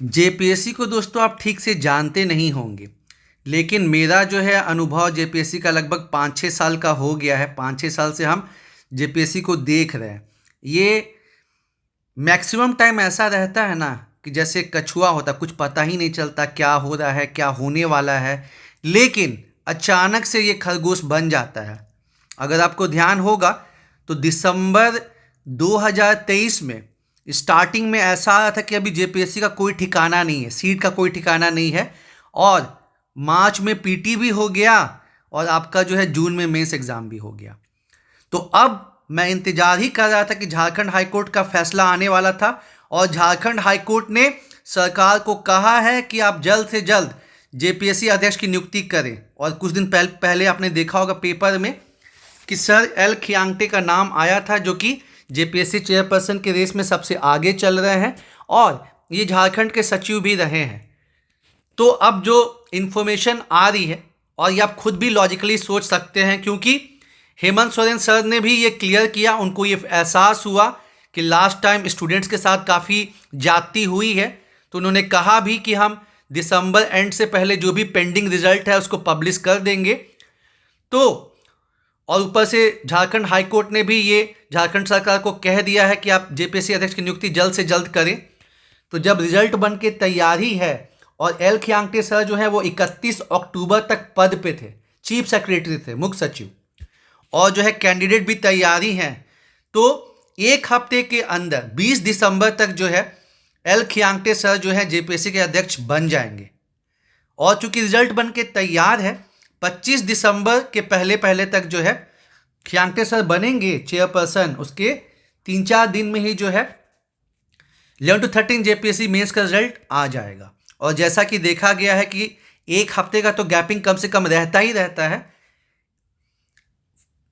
JPSC को दोस्तों आप ठीक से जानते नहीं होंगे, लेकिन मेरा जो है अनुभव जेपीएससी का लगभग 5-6 साल का हो गया है। 5-6 साल से हम जेपीएससी को देख रहे हैं। ये मैक्सिमम टाइम ऐसा रहता है ना कि जैसे कछुआ होता, कुछ पता ही नहीं चलता क्या हो रहा है, क्या होने वाला है, लेकिन अचानक से ये खरगोश बन जाता है। अगर आपको ध्यान होगा तो दिसंबर 2023 में स्टार्टिंग में ऐसा आ रहा था कि अभी जेपीएससी का कोई ठिकाना नहीं है, सीट का कोई ठिकाना नहीं है, और मार्च में पीटी भी हो गया और आपका जो है जून में मेंस एग्ज़ाम भी हो गया। तो अब मैं इंतजार ही कर रहा था कि झारखंड हाईकोर्ट का फैसला आने वाला था, और झारखंड हाईकोर्ट ने सरकार को कहा है कि आप जल्द से जल्द जेपीएससी अध्यक्ष की नियुक्ति करें। और कुछ दिन पहले आपने देखा होगा पेपर में कि सर एल खियांगटे का नाम आया था, जो कि जेपीएससी चेयरपर्सन के रेस में सबसे आगे चल रहे हैं और ये झारखंड के सचिव भी रहे हैं। तो अब जो इन्फॉर्मेशन आ रही है, और ये आप खुद भी लॉजिकली सोच सकते हैं, क्योंकि हेमंत सोरेन सर ने भी ये क्लियर किया, उनको ये एहसास हुआ कि लास्ट टाइम स्टूडेंट्स के साथ काफ़ी ज्यादती हुई है, तो उन्होंने कहा भी कि हम दिसंबर एंड से पहले जो भी पेंडिंग रिजल्ट है उसको पब्लिश कर देंगे। तो और ऊपर से झारखंड हाईकोर्ट ने भी ये झारखंड सरकार को कह दिया है कि आप जेपीएससी अध्यक्ष की नियुक्ति जल्द से जल्द करें। तो जब रिजल्ट बन के तैयार ही है, और एल खियांगटे सर जो है वो 31 अक्टूबर तक पद पे थे, चीफ सेक्रेटरी थे, मुख्य सचिव, और जो है कैंडिडेट भी तैयारी हैं, तो एक हफ्ते के अंदर 20 दिसंबर तक जो है एल खियांगटे सर जो है जेपीएससी के अध्यक्ष बन जाएंगे। और चूंकि रिजल्ट बन के तैयार है, 25 दिसंबर के पहले पहले तक जो है खियांगटे सर बनेंगे चेयरपर्सन। उसके 3-4 दिन में ही जो है 11 to 13 जेपीएससी मेंस का रिजल्ट आ जाएगा। और जैसा कि देखा गया है कि एक हफ्ते का तो गैपिंग कम से कम रहता ही रहता है।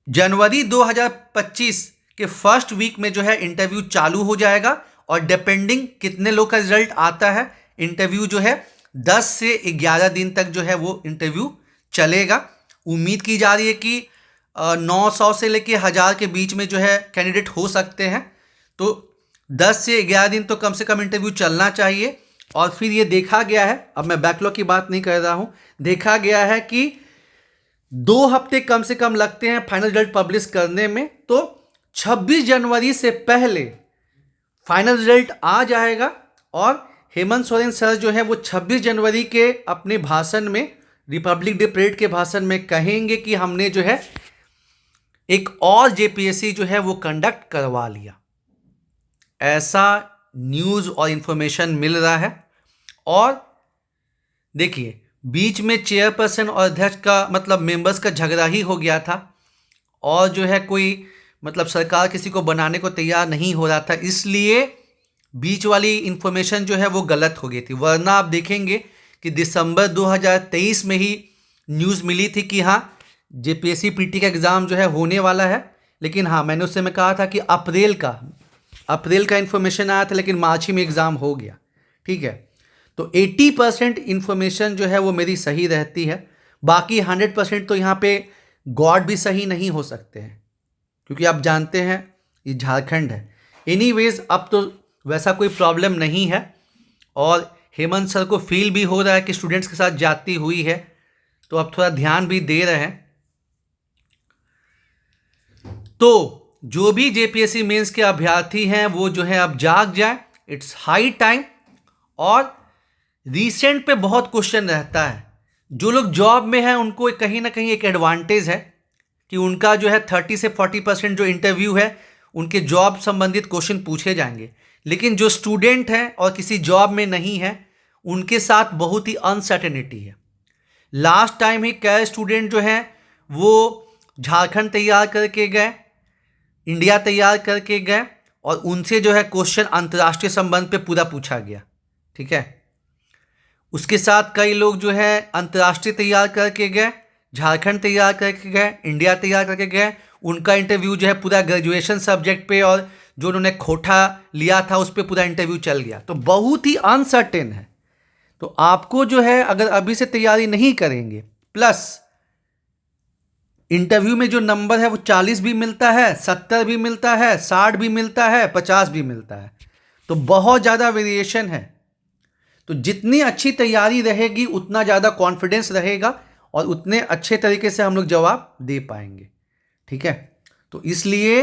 जनवरी 2025 के फर्स्ट वीक में जो है इंटरव्यू चालू हो जाएगा, और डिपेंडिंग कितने लोग का रिजल्ट आता है, इंटरव्यू जो है 10 से 11 दिन तक जो है वो इंटरव्यू चलेगा। उम्मीद की जा रही है कि 900 से लेके 1000 के बीच में जो है कैंडिडेट हो सकते हैं। तो 10 से 11 दिन तो कम से कम इंटरव्यू चलना चाहिए। और फिर ये देखा गया है, अब मैं बैकलॉग की बात नहीं कर रहा हूँ, देखा गया है कि 2 हफ्ते कम से कम लगते हैं फाइनल रिजल्ट पब्लिश करने में। तो 26 जनवरी से पहले फाइनल रिजल्ट आ जाएगा, और हेमंत सोरेन सर जो है वो 26 जनवरी के अपने भाषण में, रिपब्लिक डे परेड के भाषण में कहेंगे कि हमने जो है एक और जेपीएससी जो है वो कंडक्ट करवा लिया। ऐसा न्यूज़ और इन्फॉर्मेशन मिल रहा है। और देखिए, बीच में चेयरपर्सन और अध्यक्ष का मतलब मेंबर्स का झगड़ा ही हो गया था, और जो है कोई मतलब सरकार किसी को बनाने को तैयार नहीं हो रहा था, इसलिए बीच वाली इन्फॉर्मेशन जो है वो गलत हो गई थी। वरना आप देखेंगे कि दिसंबर 2023 में ही न्यूज़ मिली थी कि हाँ जेपीएससी पीटी का एग्ज़ाम जो है होने वाला है। लेकिन हाँ, मैंने उससे मैं कहा था कि अप्रैल का इन्फॉर्मेशन आया था, लेकिन मार्च ही में एग्ज़ाम हो गया। ठीक है, तो 80% इन्फॉर्मेशन जो है वो मेरी सही रहती है, बाकी 100% तो यहाँ पे गॉड भी सही नहीं हो सकते हैं, क्योंकि आप जानते हैं ये झारखंड है। एनीवेज, अब तो वैसा कोई प्रॉब्लम नहीं है, और हेमंत सर को फील भी हो रहा है कि स्टूडेंट्स के साथ जाती हुई है, तो अब थोड़ा ध्यान भी दे रहे हैं। तो जो भी जेपीएससी मेंस के अभ्यर्थी हैं वो जो है अब जाग जाए, इट्स हाई टाइम। और रीसेंट पे बहुत क्वेश्चन रहता है, जो लोग जॉब में हैं उनको कहीं ना कहीं एक एडवांटेज है कि उनका जो है 30 से 40% जो इंटरव्यू है उनके जॉब संबंधित क्वेश्चन पूछे जाएंगे। लेकिन जो स्टूडेंट हैं और किसी जॉब में नहीं है, उनके साथ बहुत ही अनसर्टेनिटी है। लास्ट टाइम ही कई स्टूडेंट जो हैं वो झारखंड तैयार करके गए, इंडिया तैयार करके गए, और उनसे जो है क्वेश्चन अंतर्राष्ट्रीय संबंध पे पूरा पूछा गया। ठीक है, उसके साथ कई लोग जो है अंतर्राष्ट्रीय तैयार करके गए, झारखंड तैयार करके गए, इंडिया तैयार करके गए, उनका इंटरव्यू जो है पूरा ग्रेजुएशन सब्जेक्ट पे और जो उन्होंने खोटा लिया था उस पर पूरा इंटरव्यू चल गया। तो बहुत ही अनसर्टेन है। तो आपको जो है अगर अभी से तैयारी नहीं करेंगे, प्लस इंटरव्यू में जो नंबर है वो 40 भी मिलता है, 70 भी मिलता है, 60 भी मिलता है, 50 भी मिलता है, तो बहुत ज़्यादा वेरिएशन है। तो जितनी अच्छी तैयारी रहेगी उतना ज़्यादा कॉन्फिडेंस रहेगा और उतने अच्छे तरीके से हम लोग जवाब दे पाएंगे। ठीक है, तो इसलिए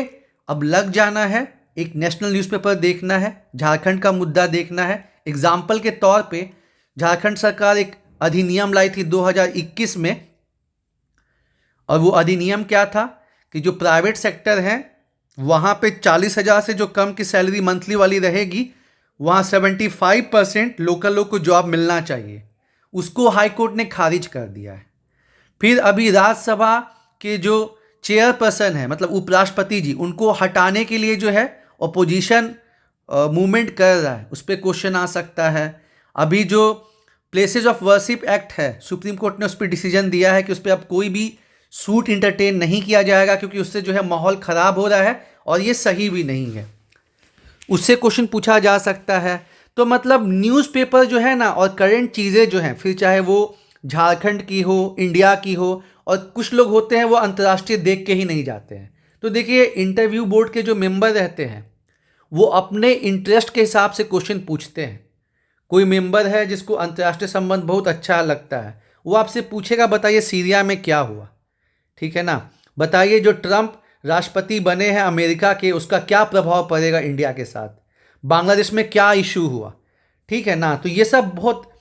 अब लग जाना है, एक नेशनल न्यूज़पेपर देखना है, झारखंड का मुद्दा देखना है। एग्जाम्पल के तौर पे झारखंड सरकार एक अधिनियम लाई थी 2021 में, और वो अधिनियम क्या था कि जो प्राइवेट सेक्टर है वहाँ पे 40,000 से जो कम की सैलरी मंथली वाली रहेगी वहाँ 75% लोकल लोग को जॉब मिलना चाहिए। उसको हाई कोर्ट ने खारिज कर दिया है। फिर अभी राज्यसभा के जो चेयरपर्सन है मतलब उपराष्ट्रपति जी, उनको हटाने के लिए जो है अपोजिशन मूवमेंट कर रहा है, उस पर क्वेश्चन आ सकता है। अभी जो प्लेसेस ऑफ वर्शिप एक्ट है, सुप्रीम कोर्ट ने उस पर डिसीजन दिया है कि उस पर अब कोई भी सूट इंटरटेन नहीं किया जाएगा, क्योंकि उससे जो है माहौल ख़राब हो रहा है और ये सही भी नहीं है। उससे क्वेश्चन पूछा जा सकता है। तो मतलब न्यूज़पेपर जो है ना और करंट चीज़ें जो हैं, फिर चाहे वो झारखंड की हो, इंडिया की हो, और कुछ लोग होते हैं वो अंतर्राष्ट्रीय देख के ही नहीं जाते हैं। तो देखिए, इंटरव्यू बोर्ड के जो मेंबर रहते हैं वो अपने इंटरेस्ट के हिसाब से क्वेश्चन पूछते हैं। कोई मेंबर है जिसको अंतर्राष्ट्रीय संबंध बहुत अच्छा लगता है, वो आपसे पूछेगा बताइए सीरिया में क्या हुआ, ठीक है ना, बताइए जो ट्रंप राष्ट्रपति बने हैं अमेरिका के उसका क्या प्रभाव पड़ेगा इंडिया के साथ, बांग्लादेश में क्या इशू हुआ, ठीक है ना। तो ये सब बहुत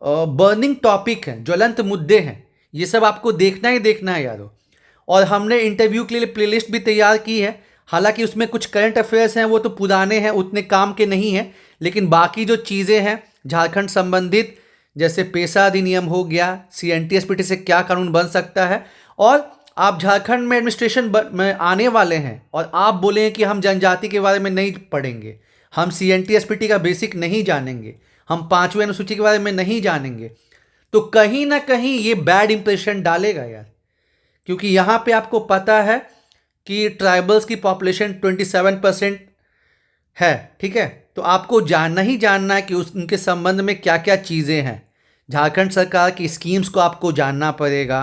बर्निंग टॉपिक हैं, ज्वलंत मुद्दे हैं, ये सब आपको देखना ही देखना है यारो। और हमने इंटरव्यू के लिए प्लेलिस्ट भी तैयार की है, हालांकि उसमें कुछ करंट अफेयर्स हैं वो तो पुराने हैं, उतने काम के नहीं हैं, लेकिन बाकी जो चीज़ें हैं झारखंड संबंधित, जैसे पेशा अधिनियम हो गया, CNT-SPT से क्या कानून बन सकता है, और आप झारखंड में एडमिनिस्ट्रेशन में आने वाले हैं और आप बोलें कि हम जनजाति के बारे में नहीं पढ़ेंगे, हम CNT-SPT का बेसिक नहीं जानेंगे, हम 5वीं अनुसूची के बारे में नहीं जानेंगे, तो कहीं ना कहीं ये बैड इंप्रेशन डालेगा यार। क्योंकि यहाँ पे आपको पता है कि ट्राइबल्स की पॉपुलेशन 27% है, ठीक है। तो आपको जानना ही जानना है कि उनके संबंध में क्या क्या चीज़ें हैं। झारखंड सरकार की स्कीम्स को आपको जानना पड़ेगा।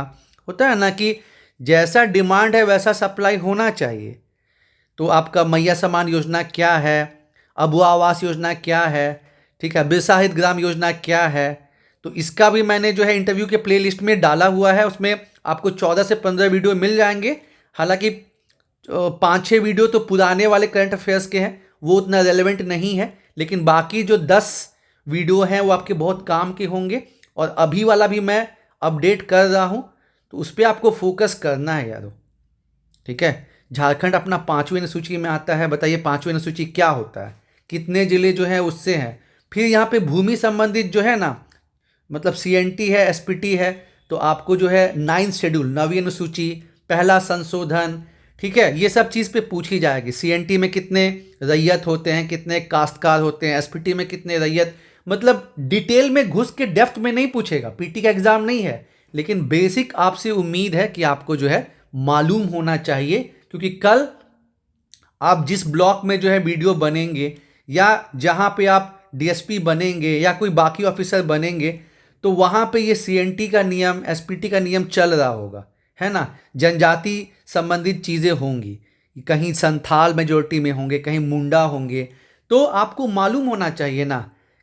होता है ना कि जैसा डिमांड है वैसा सप्लाई होना चाहिए। तो आपका मैया समान योजना क्या है, अबुआ आवास योजना क्या है, ठीक है, बिरसा हरित ग्राम योजना क्या है, तो इसका भी मैंने जो है इंटरव्यू के प्लेलिस्ट में डाला हुआ है। उसमें आपको 14 से 15 वीडियो मिल जाएंगे। हालांकि 5-6 वीडियो तो पुराने वाले करंट अफेयर्स के हैं, वो उतना रेलेवेंट नहीं है, लेकिन बाकी जो 10 वीडियो हैं वो आपके बहुत काम के होंगे। और अभी वाला भी मैं अपडेट कर रहा हूँ, तो उस पर आपको फोकस करना है यारो, ठीक है। झारखंड अपना 5वीं अनुसूची में आता है। बताइए 5वीं अनुसूची क्या होता है, कितने जिले जो हैं उससे हैं। फिर यहाँ पे भूमि संबंधित जो है ना, मतलब CNT है, SPT है, तो आपको जो है 9th शेड्यूल, 9वीं अनुसूची, पहला संशोधन, ठीक है, ये सब चीज़ पे पूछी जाएगी। CNT में कितने रैयत होते हैं, कितने काश्तकार होते हैं, SPT में कितने रैयत, मतलब डिटेल में घुस के डेप्थ में नहीं पूछेगा, PT का एग्ज़ाम नहीं है, लेकिन बेसिक आपसे उम्मीद है कि आपको जो है मालूम होना चाहिए। क्योंकि कल आप जिस ब्लॉक में जो है वीडियो बनेंगे या जहाँ पे आप DSP बनेंगे या कोई बाकी ऑफिसर बनेंगे, तो वहाँ पे ये CNT का नियम, SPT का नियम चल रहा होगा, है ना। जनजाति संबंधित चीज़ें होंगी, कहीं संथाल मेजोरिटी में होंगे, कहीं मुंडा होंगे, तो आपको मालूम होना चाहिए ना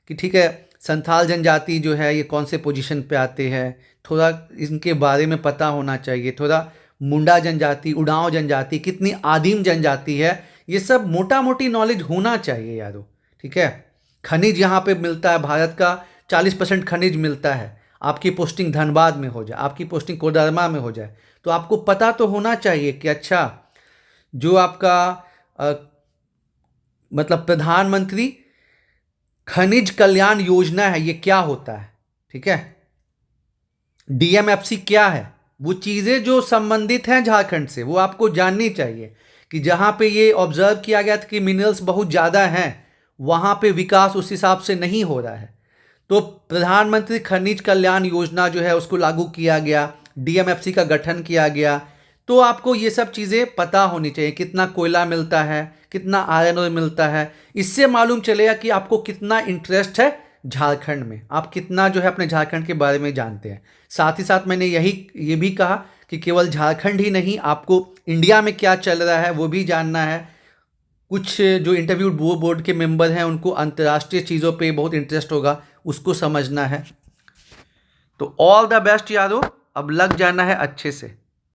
कि ठीक है संथाल जनजाति जो है ये कौन से पोजीशन पे आते हैं, थोड़ा इनके बारे में पता होना चाहिए। थोड़ा मुंडा जनजाति, उड़ांव जनजाति, कितनी आदिम जनजाति है, ये सब मोटा मोटी नॉलेज होना चाहिए यारो, ठीक है। खनिज यहाँ पे मिलता है, भारत का 40% खनिज मिलता है। आपकी पोस्टिंग धनबाद में हो जाए, आपकी पोस्टिंग कोडरमा में हो जाए, तो आपको पता तो होना चाहिए कि अच्छा जो आपका मतलब प्रधानमंत्री खनिज कल्याण योजना है ये क्या होता है, ठीक है। DMFC क्या है, वो चीज़ें जो संबंधित हैं झारखंड से वो आपको जाननी चाहिए कि जहाँ पे ये ऑब्जर्व किया गया था कि मिनरल्स बहुत ज़्यादा हैं, वहाँ पे विकास उस हिसाब से नहीं हो रहा है। तो प्रधानमंत्री खनिज कल्याण योजना जो है उसको लागू किया गया, DMFC का गठन किया गया, तो आपको ये सब चीज़ें पता होनी चाहिए। कितना कोयला मिलता है, कितना आयरन ओर मिलता है, इससे मालूम चलेगा कि आपको कितना इंटरेस्ट है झारखंड में, आप कितना जो है अपने झारखंड के बारे में जानते हैं। साथ ही साथ मैंने ये भी कहा कि केवल झारखंड ही नहीं, आपको इंडिया में क्या चल रहा है वो भी जानना है। कुछ जो इंटरव्यू बोर्ड के मेंबर हैं उनको अंतर्राष्ट्रीय चीज़ों पे बहुत इंटरेस्ट होगा, उसको समझना है। तो ऑल द बेस्ट यादों, अब लग जाना है अच्छे से।